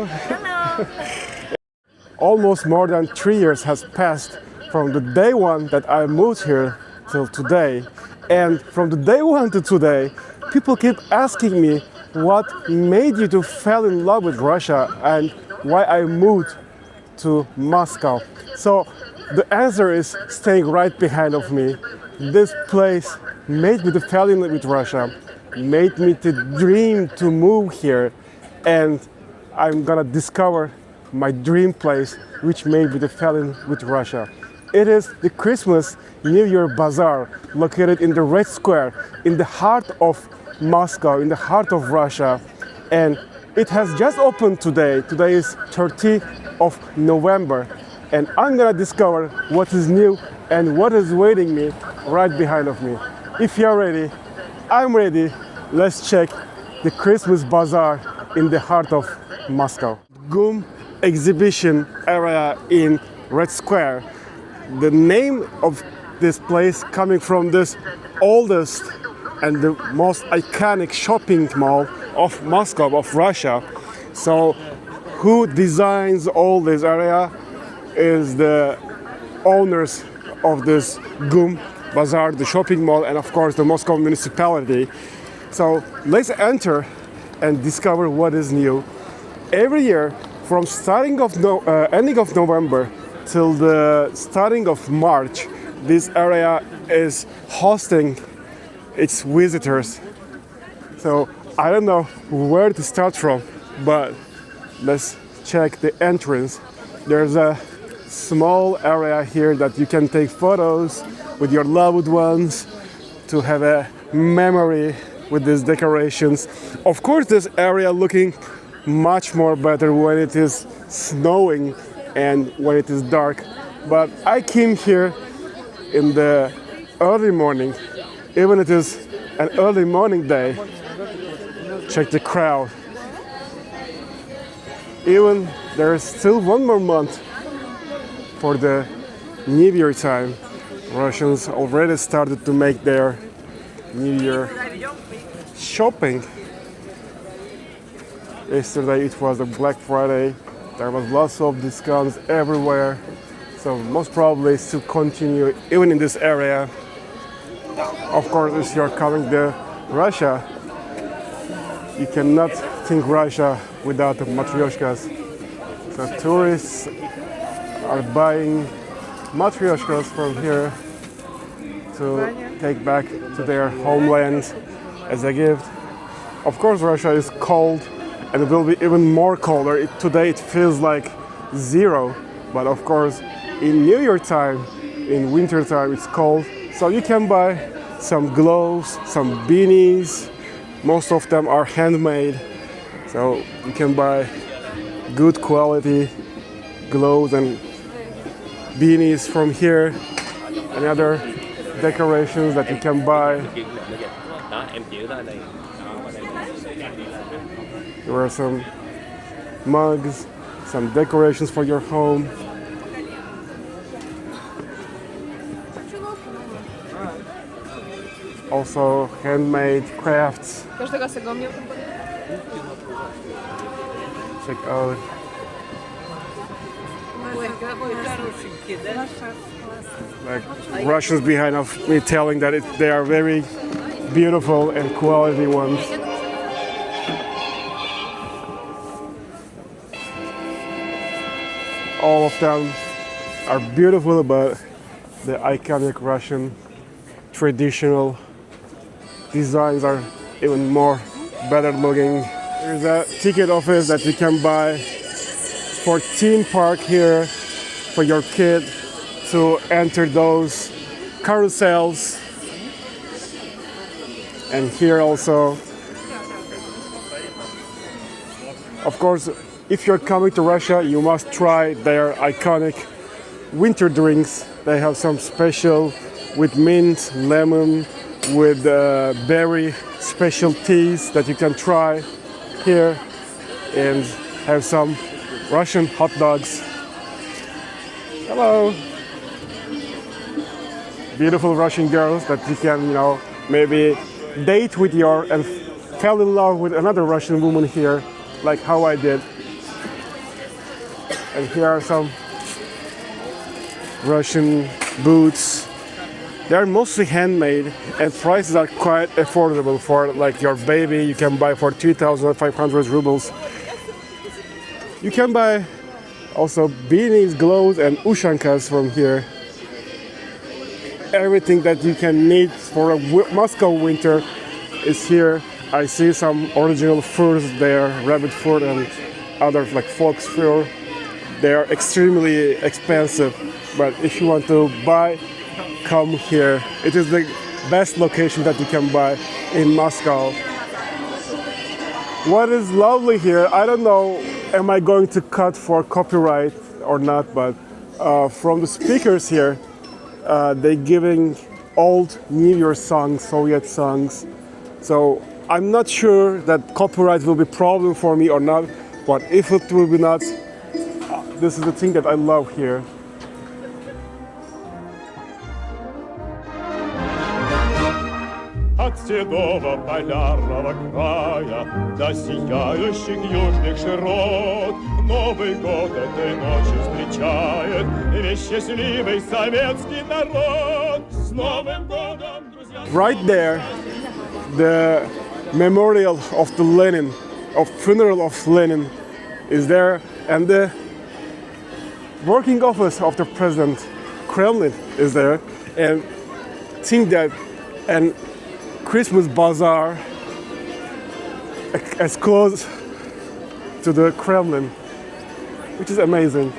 Hello. Almost more than 3 years has passed from the day one that I moved here till today. And from the day one to today, people keep asking me what made you to fall in love with Russia and why I moved to Moscow. So the answer is staying right behind of me. This place made me to fall in love with Russia, made me to dream to move here, and I'm gonna discover my dream place which made me to fall in with Russia. It is the Christmas New Year bazaar located in the Red Square in the heart of Moscow, in the heart of Russia, and it has just opened today. Today is 30th of November, and I'm gonna discover what is new and what is waiting me right behind of me. If you're ready, I'm ready. Let's check the Christmas bazaar in the heart of Moscow. GUM exhibition area in Red Square. The name of this place coming from this oldest and the most iconic shopping mall of Moscow, of Russia. So who designs all this area is the owners of this GUM bazaar, the shopping mall, and of course the Moscow municipality. So let's enter and discover what is new. Every year, from ending of November till the starting of March, this area is hosting its visitors. So I don't know where to start from, but let's check the entrance. There's a small area here that you can take photos with your loved ones to have a memory with these decorations. Of course, this area looking much more better when it is snowing and when it is dark. But I came here in the early morning, even it is an early morning day. Check the crowd. Even there is still one more month for the New Year time. Russians already started to make their New Year shopping. Yesterday it was a Black Friday. There was lots of discounts everywhere. So most probably still continue even in this area. Of course, if you're coming to Russia, you cannot think Russia without the matryoshkas. So tourists are buying matryoshkas from here to take back to their homeland as a gift. Of course, Russia is cold and it will be even more colder. Today it feels like 0, but of course in New Year time, in winter time it's cold. So you can buy some gloves, some beanies. Most of them are handmade. So you can buy good quality gloves and beanies from here, and other decorations that you can buy. There are some mugs, some decorations for your home. Also handmade crafts. Check out. Like Russians behind of me telling that they are very beautiful and quality ones. All of them are beautiful, but the iconic Russian traditional designs are even more better looking. There's a ticket office that you can buy for theme park here for your kid to enter those carousels. And here also, of course, if you're coming to Russia, you must try their iconic winter drinks. They have some special with mint, lemon, with berry special teas that you can try here, and have some Russian hot dogs. Hello. Beautiful Russian girls that you can, maybe date with and fell in love with another Russian woman here, like how I did. And here are some Russian boots. They're mostly handmade and prices are quite affordable for like your baby. You can buy for 2,500 rubles. You can buy also beanies, gloves and ushankas from here. Everything that you can need for a Moscow winter is here. I see some original furs there, rabbit fur and other like fox fur. They are extremely expensive, but if you want to buy, come here. It is the best location that you can buy in Moscow. What is lovely here, I don't know, am I going to cut for copyright or not, but from the speakers here, they're giving old New Year songs, Soviet songs. So I'm not sure that copyright will be a problem for me or not, but if it will be not, this is the thing that I love here. От седого полярного края до сияющих южных широт Новый год этой ночью встречает весь счастливый советский народ. С Новым годом, друзья! Right there, the memorial of the Lenin, of funeral of Lenin, is there, and the working office of the president, Kremlin, is there, and think that and Christmas bazaar as close to the Kremlin, which is amazing.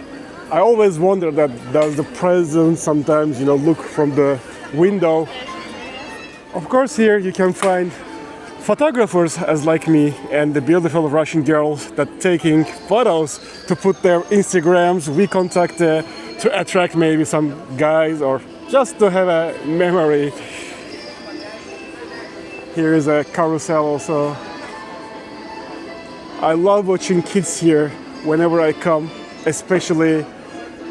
I always wonder that does the president sometimes, look from the window. Of course, here you can find photographers as like me and the beautiful Russian girls that taking photos to put their Instagrams. We contact to attract maybe some guys or just to have a memory. Here is a carousel also. I love watching kids here whenever I come, especially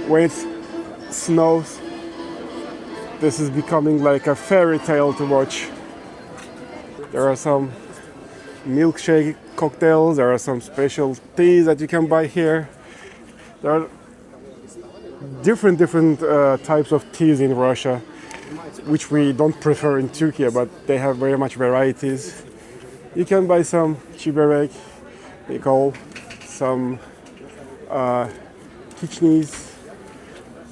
when it snows. This is becoming like a fairy tale to watch. There are some milkshake cocktails, there are some special teas that you can buy here. There are different types of teas in Russia, which we don't prefer in Turkey, but they have very much varieties. You can buy some chiberek, they call some kishnis,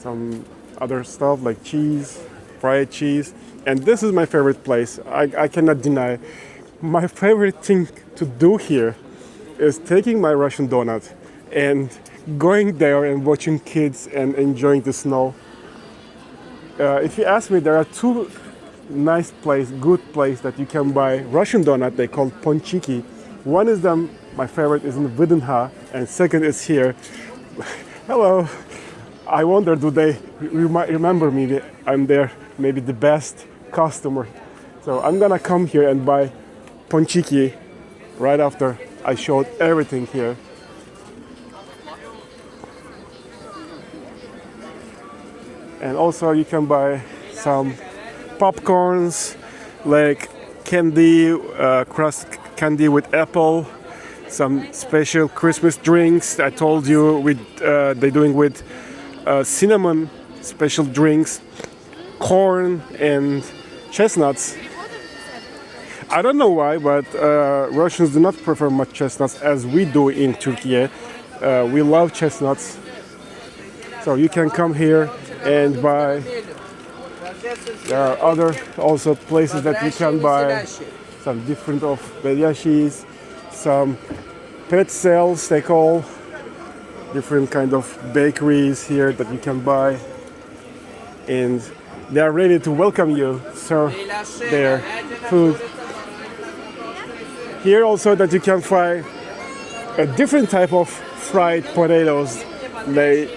some other stuff like cheese, fried cheese. And this is my favorite place, I cannot deny. My favorite thing to do here is taking my Russian donut and going there and watching kids and enjoying the snow. If you ask me, there are two nice good place that you can buy Russian donut. They call ponchiki. One is them, my favorite is in Vidinha, and second is here. Hello. I wonder, do they remember me? I'm there, maybe the best customer. So I'm gonna come here and buy ponchiki right after I showed everything here. And also you can buy some popcorns, like candy, crust candy with apple, some special Christmas drinks. I told you they're doing with cinnamon special drinks, corn and chestnuts. I don't know why, but Russians do not prefer much chestnuts as we do in Turkey. We love chestnuts. So you can come here and buy. There are other also places that you can buy some different of belyashis, some pretzels they call, different kind of bakeries here that you can buy, and they are ready to welcome you, serve their food. Here also that you can find a different type of fried potatoes. They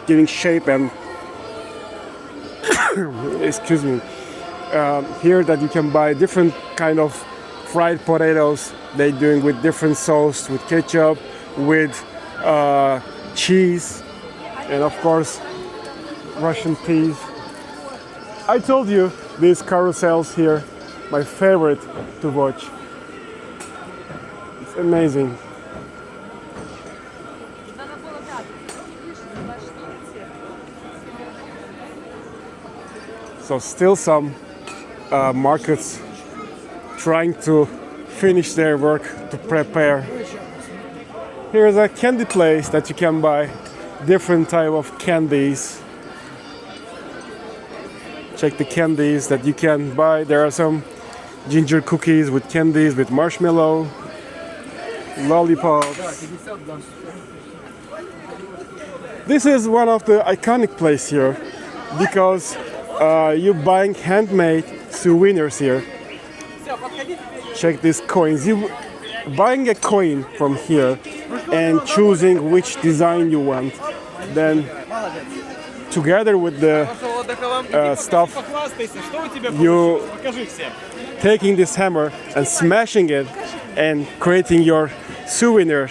giving shape and excuse me. Here that you can buy different kind of fried potatoes. They're doing with different sauce, with ketchup, with cheese, and of course Russian teas. I told you these carousels here, my favorite to watch. It's amazing. So still some markets trying to finish their work to prepare. Here's a candy place that you can buy different type of candies. Check the candies that you can buy. There are some ginger cookies with candies with marshmallow, lollipops. This is one of the iconic place here because you're buying handmade souvenirs here. Check these coins. You buying a coin from here and choosing which design you want. Then together with the stuff, you taking this hammer and smashing it and creating your souvenir,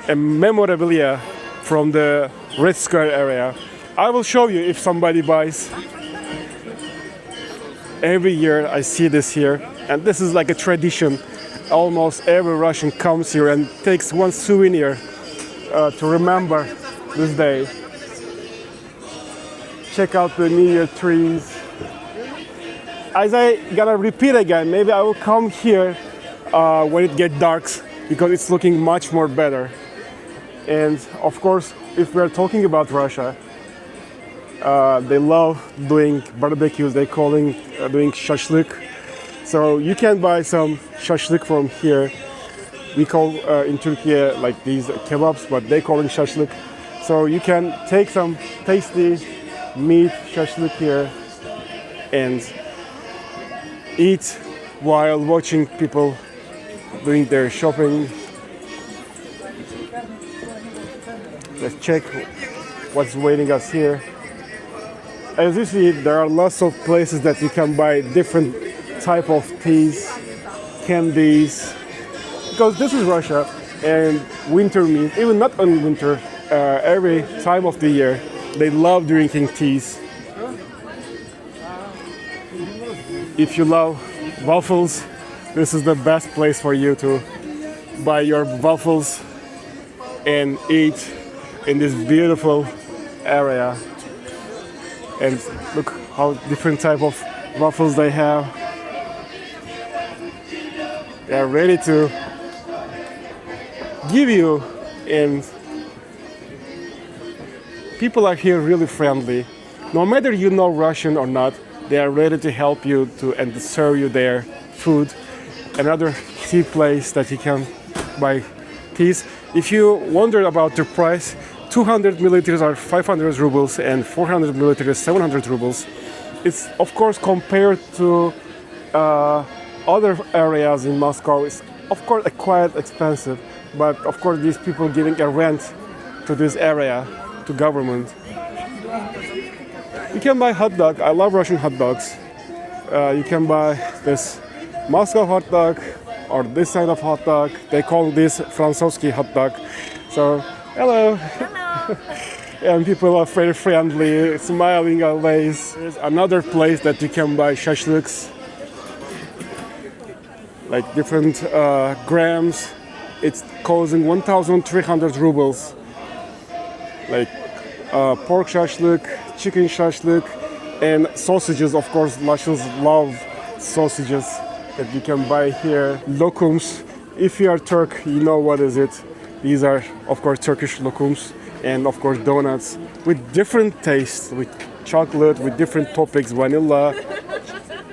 a memorabilia from the Red Square area. I will show you if somebody buys. Every year I see this here, and this is like a tradition. Almost every Russian comes here and takes one souvenir to remember this day. Check out the New Year trees. As I gonna repeat again, maybe I will come here when it gets dark because it's looking much more better. And of course, if we're talking about Russia, they love doing barbecues. They calling doing shashlik. So you can buy some shashlik from here. We call in Turkey like these kebabs, but they call it shashlik. So you can take some tasty meat shashlik here and eat while watching people doing their shopping. Let's check what's waiting us here. As you see, there are lots of places that you can buy different type of teas, candies, because this is Russia and winter means, even not on winter, every time of the year, they love drinking teas. If you love waffles, this is the best place for you to buy your waffles and eat in this beautiful area. And look how different type of waffles they have. They are ready to give you, and people are here really friendly. No matter you know Russian or not, they are ready to help you and to serve you their food. Another tea place that you can buy teas. If you wondered about the price, 200 milliliters are 500 rubles and 400 milliliters 700 rubles. It's of course compared to other areas in Moscow. It's of course quite expensive, but of course these people giving a rent to this area to government. You can buy hot dog. I love Russian hot dogs. You can buy this Moscow hot dog or this kind of hot dog. They call this Fransovsky hot dog. So hello. And people are very friendly, smiling always. There's another place that you can buy shashliks, like different grams. It's costing 1,300 rubles. Like pork shashlik, chicken shashlik, and sausages. Of course, Russians love sausages that you can buy here. Lokums. If you are Turk, you know what is it. These are, of course, Turkish lokums. And of course donuts with different tastes, with chocolate, with different toppings, vanilla,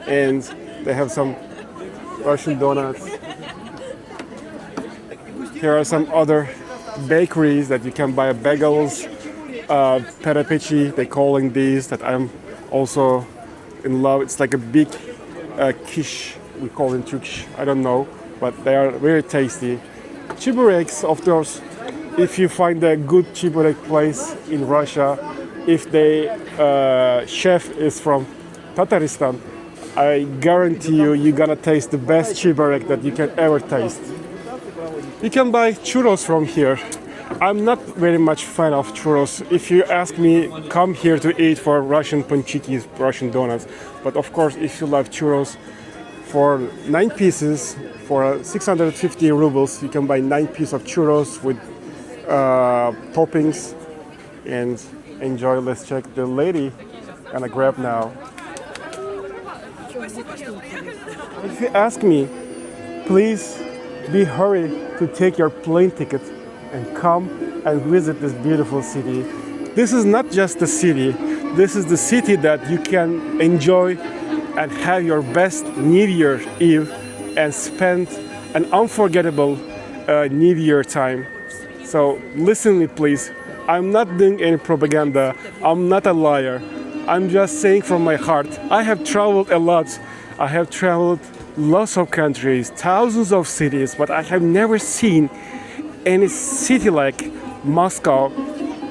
and they have some Russian donuts. Here are some other bakeries that you can buy bagels, perepechi, they calling these, that I'm also in love. It's like a big quiche, we call in Turkish, I don't know, but they are very tasty. Chibureks, of course. If you find a good chiburek place in Russia, if the chef is from Tatarstan, I guarantee you're gonna taste the best chiburek that you can ever taste. You can buy churros from here. I'm not very much fan of churros. If you ask me, come here to eat for Russian panchikis, Russian donuts. But of course, if you love churros, for 9 pieces, for 650 rubles, you can buy 9 pieces of churros with toppings and enjoy. Let's check the lady gonna grab now. If you ask me, please be hurry to take your plane ticket and come and visit this beautiful city. This is not just a city, this is the city that you can enjoy and have your best New Year Eve and spend an unforgettable New Year time. So listen to me please, I'm not doing any propaganda, I'm not a liar, I'm just saying from my heart. I have traveled a lot, I have traveled lots of countries, thousands of cities, but I have never seen any city like Moscow,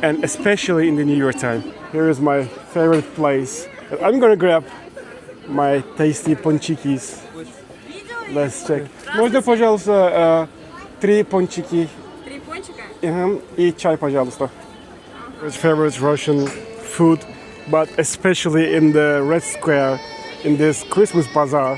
and especially in the New Year time. Here is my favorite place. I'm gonna grab my tasty ponchikis. Let's check. Можно, пожалуйста, 3 пончики? 3 пончика? И чай, пожалуйста. Favorite Russian food, but especially in the Red Square, in this Christmas bazaar.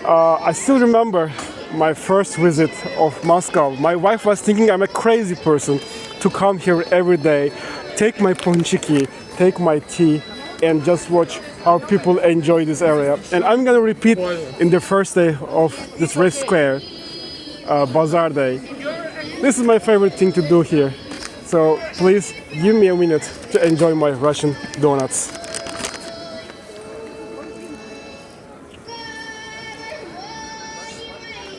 I still remember my first visit of Moscow. My wife was thinking I'm a crazy person to come here every day, take my ponchiki, take my tea, and just watch how people enjoy this area. And I'm gonna repeat in the first day of this Red Square Bazaar Day. This is my favorite thing to do here. So please give me a minute to enjoy my Russian donuts.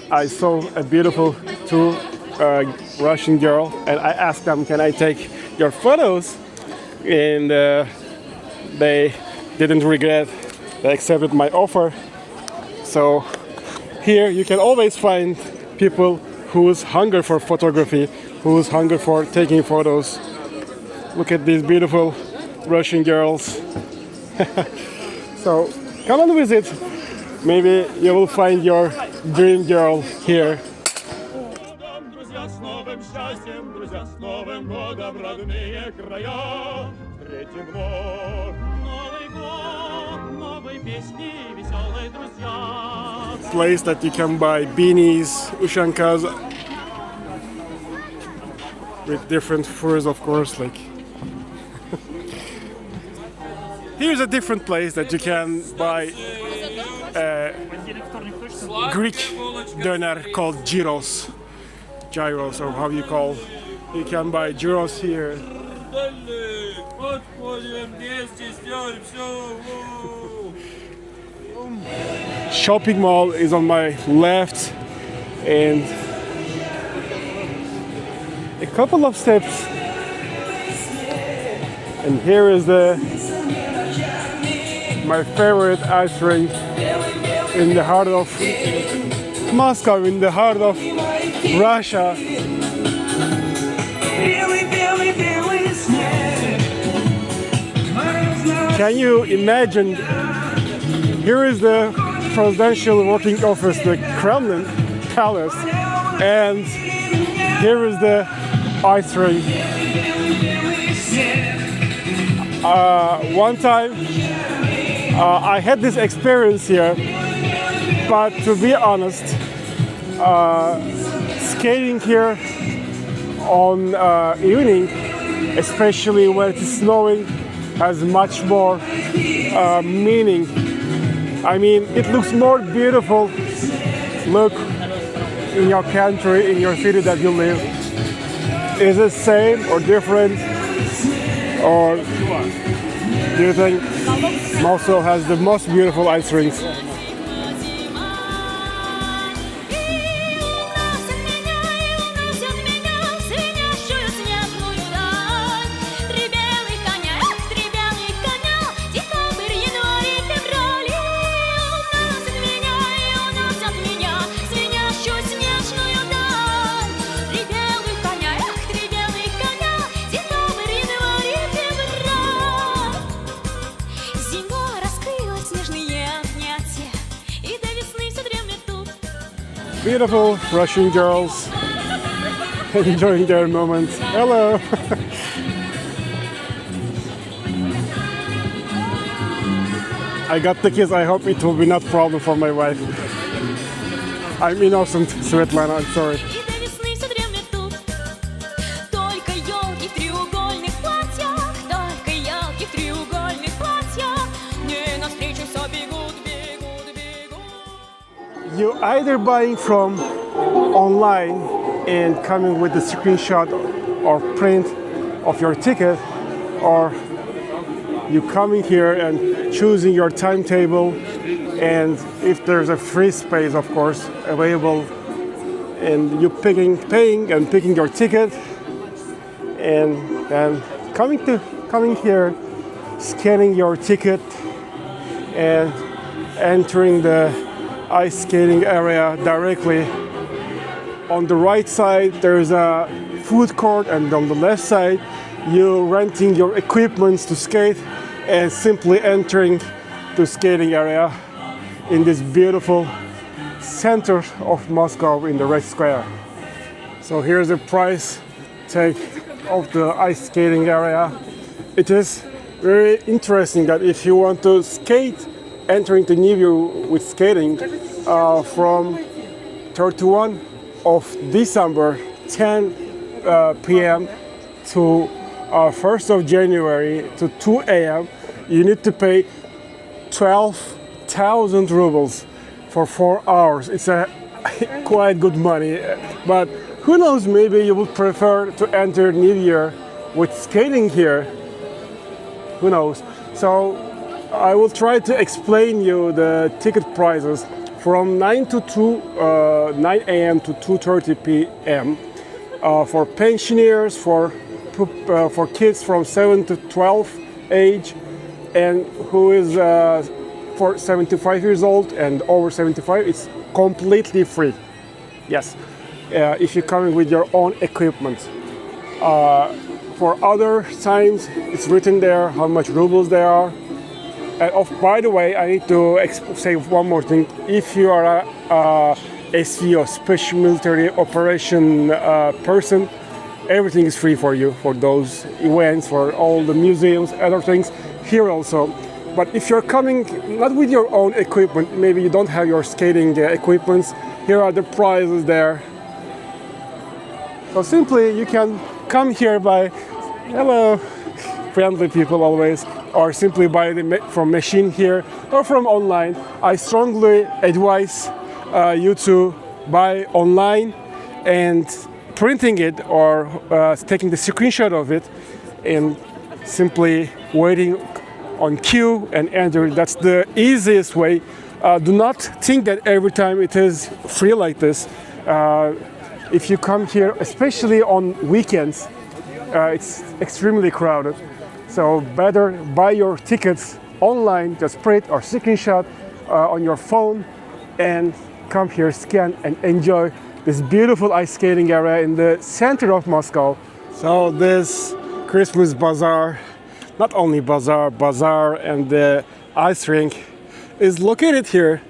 I saw a beautiful Russian girl and I asked them, can I take your photos? And they didn't regret, they accepted my offer. So here you can always find people who's hungry for photography, who's hungry for taking photos. Look at these beautiful Russian girls. So come and visit. Maybe you will find your dream girl here. Друзья, с новым счастьем, друзья, с Новым годом, родные края. Встретим вновь Новый год, новые песни, веселые друзья. Place that you can buy beanies, ushankas, with different furs, of course. Like here's a different place that you can buy Greek döner called gyros. Gyros, or how you call. You can buy gyros here. Shopping mall is on my left, and a couple of steps, and here is my favorite ice rink in the heart of Moscow, in the heart of Russia. Can you imagine? Here is the presidential working office, the Kremlin palace, and here is the ice rink. One time I had this experience here, but to be honest, skating here on evening, especially when it is snowing, has much more meaning. I mean, it looks more beautiful. Look in your country, in your city that you live. Is it same or different? Or do you think Moscow has the most beautiful ice rinks? Beautiful Russian girls enjoying their moment. Hello! I got the kiss. I hope it will be not a problem for my wife. I'm innocent, Svetlana, I'm sorry. you either buying from online and coming with the screenshot or print of your ticket, or you coming here and choosing your timetable, and if there's a free space, of course, available, and you paying and picking your ticket, and then coming here, scanning your ticket, and entering the ice skating area directly. On the right side, there's a food court, and on the left side, you're renting your equipments to skate and simply entering the skating area in this beautiful center of Moscow in the Red Square. So here's the price tag of the ice skating area. It is very interesting that if you want to skate entering the New Year with skating from 31 of December 10 p.m. to 1st of January to 2 a.m. you need to pay 12,000 rubles for 4 hours. It's a quite good money, but who knows, maybe you would prefer to enter New Year with skating here. Who knows? So I will try to explain you the ticket prices from 9 a.m. to 2:30 p.m. For pensioners, for kids from 7 to 12 age, and who is for 75 years old and over 75, it's completely free. Yes, if you're coming with your own equipment. For other times, it's written there how much rubles there are. And by the way, I need to say one more thing. If you are a SVO, Special Military Operation person, everything is free for you, for those events, for all the museums, other things, here also. But if you're coming not with your own equipment, maybe you don't have your skating equipments, here are the prices there. So simply you can come here by, hello, friendly people always, or simply buy from machine here or from online. I strongly advise you to buy online and printing it or taking the screenshot of it and simply waiting on queue and enter. That's the easiest way. Do not think that every time it is free like this. If you come here, especially on weekends, it's extremely crowded. So better buy your tickets online, just print or screenshot on your phone and come here, scan and enjoy this beautiful ice skating area in the center of Moscow. So this Christmas bazaar, not only bazaar and the ice rink is located here,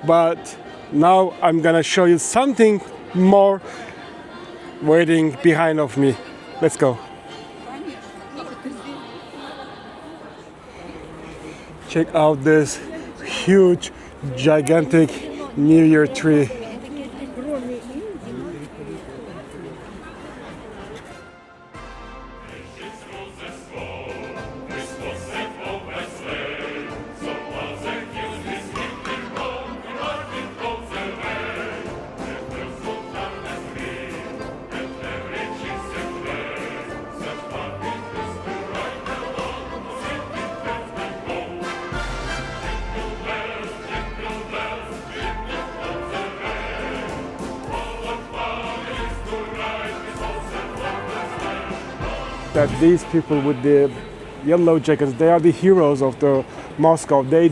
but now I'm gonna show you something more waiting behind of me. Let's go. Check out this huge, gigantic New Year tree. That these people with the yellow jackets, they are the heroes of the Moscow. They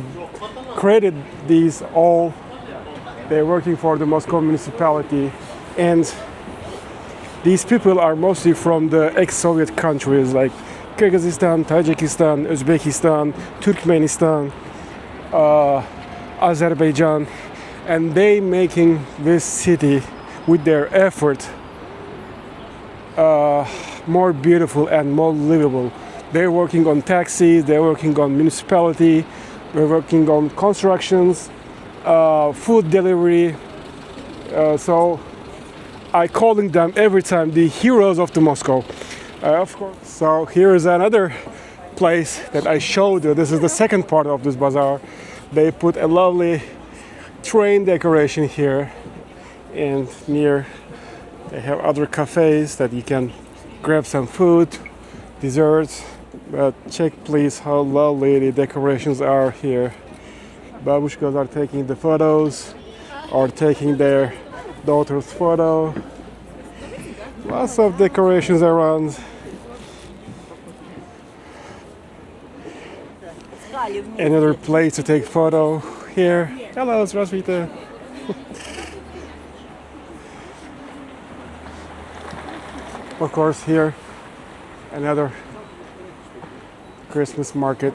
created these all. They're working for the Moscow municipality, and these people are mostly from the ex-Soviet countries like Kyrgyzstan, Tajikistan, Uzbekistan, Turkmenistan, Azerbaijan, and they making this city with their effort more beautiful and more livable. They're working on taxis, they're working on municipality, they're working on constructions, food delivery. So I calling them every time the heroes of the Moscow. Of course. So here is another place that I showed you. This is the second part of this bazaar. They put a lovely train decoration here, and near they have other cafes that you can grab some food, desserts. But check please how lovely the decorations are here. Babushkas are taking the photos or taking their daughter's photo. Lots of decorations around. Another place to take photo here. Hello, здравствуйте. Of course, here another Christmas market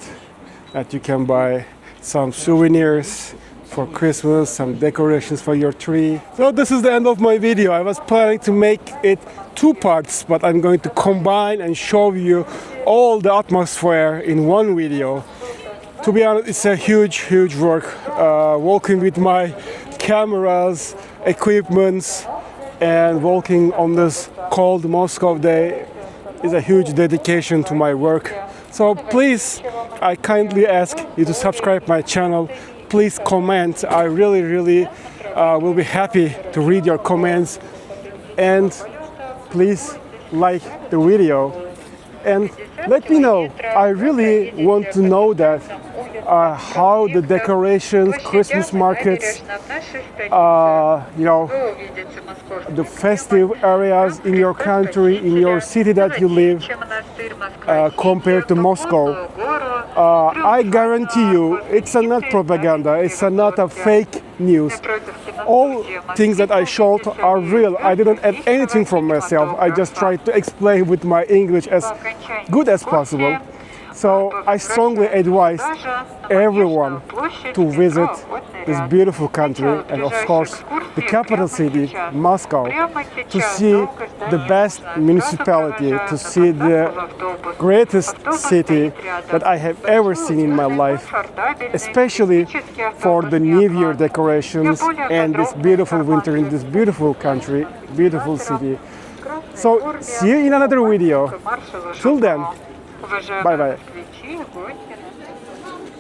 that you can buy some souvenirs for Christmas, some decorations for your tree. So this is the end of my video. I was planning to make it 2 parts, but I'm going to combine and show you all the atmosphere in one video. To be honest, it's a huge work. Walking with my cameras, equipments, and walking on this cold Moscow day is a huge dedication to my work. So please, I kindly ask you to subscribe my channel. Please comment. I really will be happy to read your comments. And please like the video. And let me know. I really want to know that how the decorations, Christmas markets, you know, the festive areas in your country, in your city that you live, compared to Moscow. I guarantee you, it's not propaganda. It's not a fake news. All things that I showed are real. I didn't add anything from myself. I just tried to explain with my English as good as possible. So I strongly advise everyone to visit this beautiful country and of course the capital city, Moscow, to see the best municipality, to see the greatest city that I have ever seen in my life, especially for the New Year decorations and this beautiful winter in this beautiful country, beautiful city. So see you in another video. Till then, bye bye.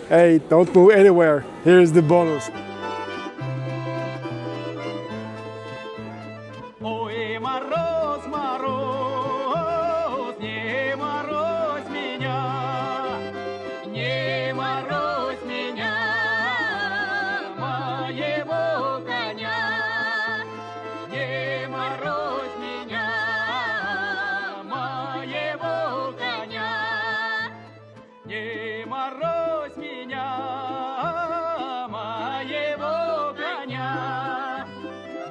Hey, don't move anywhere. Here's the bonus. Ой, мороз, мороз, не морозь меня, не морозь меня, моего коня, не морозь меня, моего коня, не морозь меня, моего коня.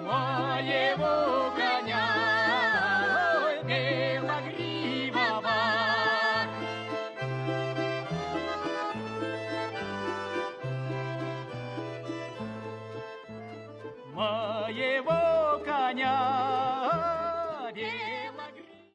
Моего коня, ой, белогривого. Моего